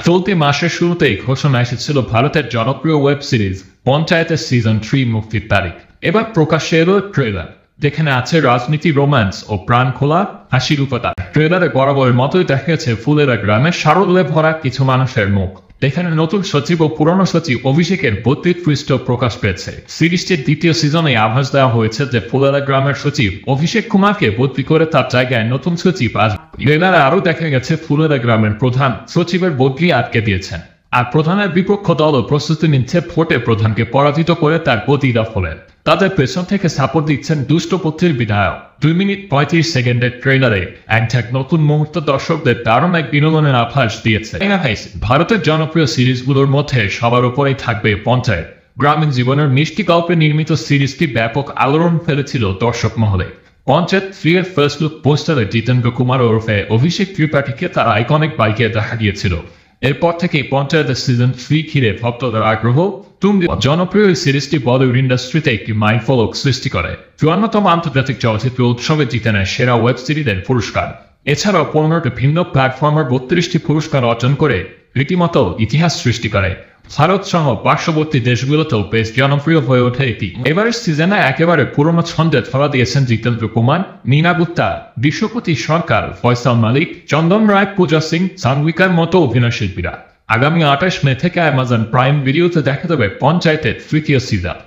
চলতি মাসের শুরুতেই ঘোষণা এসেছিল ভারতের জনপ্রিয় ওয়েব সিরিজ পঞ্চায়েতের সিজন 3 মুক্তির তারিখ। এবার প্রকাশ্যে এলো ট্রেলার, যেখানে আছে রাজনীতি, রোম্যান্স ও প্রাণ খোলা হাসির উপাদান। ট্রেলারে বরাবরের মতোই দেখা গেছে ফুলেরা গ্রামের সারল্যে ভরা কিছু মানুষের মুখ। এখানে নতুন সচিব ও পুরনো সচিব অভিষেকের পৃষ্ঠ প্রকাশ পেয়েছে। সিরিজটির দ্বিতীয় সিজনে আভাস দেওয়া হয়েছে যে ফুলেরা গ্রামের সচিব অভিষেক কুমারকে বদলি করে তার জায়গায় নতুন সচিব আসবে। ট্রেলারে আরও দেখা গেছে ফুলেরা গ্রামের প্রধান সচিবের বদলি আটকে দিয়েছেন, আর প্রধানের বিপক্ষ দলও প্রস্তুতি নিচ্ছে ভোটে প্রধানকে পরাজিত করে তার বদলি দখলের। তাদের পেছন থেকে সাপোর্ট দিচ্ছেন দুষ্টপত্রীর বিধায়ক। 2 মিনিট 35 সেকেন্ডের ট্রেলারে এক নতুন মুহূর্ত দর্শকদের দারুণ এক বিনোদনের আভাস দিয়েছে। ভারতের জনপ্রিয় সিরিজগুলোর মধ্যে সবার উপরেই থাকবে পঞ্চায়েত। গ্রামীণ জীবনের মিষ্টি গল্পে নির্মিত সিরিজটি ব্যাপক আলোড়ন ফেলেছিল দর্শক মহলে। পঞ্চায়েত 3 এর ফার্স্ট লুক পোস্টারে জিতেন্দ্র কুমার ওরফে অভিষেক ত্রিপাঠীকে তার আইকনিক বাইকে দেখা গিয়েছিল। এরপর থেকেই পঞ্চায়েতের সিজন 3 ঘিরে ভক্তদের আগ্রহ তুঙ্গে। জনপ্রিয় এই সিরিজটি বলিউড ইন্ডাস্ট্রিতে একটি মাইলফলক সৃষ্টি করে। 54তম আন্তর্জাতিক চলচ্চিত্র উৎসবে জিতে নেয় সেরা ওয়েব সিরিজের পুরস্কার। এছাড়াও 15টি ভিন্ন প্ল্যাটফর্মের 32টি পুরস্কার অর্জন করে রীতিমতো ইতিহাস সৃষ্টি করে। ভারত সহ পার্শ্ববর্তী দেশগুলোতেও বেশ জনপ্রিয় হয়ে ওঠে এটি। এবারের সিজনে একেবারে পুরনো ছন্দে ধরা দিয়েছেন জিতেন্দ্র কুমার, নীনা গুপ্তা, বিশ্বপতি সরকার, ফয়সাল মালিক, চন্দন রায়, পূজা সিং, সানভিকার মতো অভিনয়শিল্পীরা। আগামী 28 মে থেকে অ্যামাজন প্রাইম ভিডিওতে দেখা দেবে পঞ্চায়েতের তৃতীয় সিজন।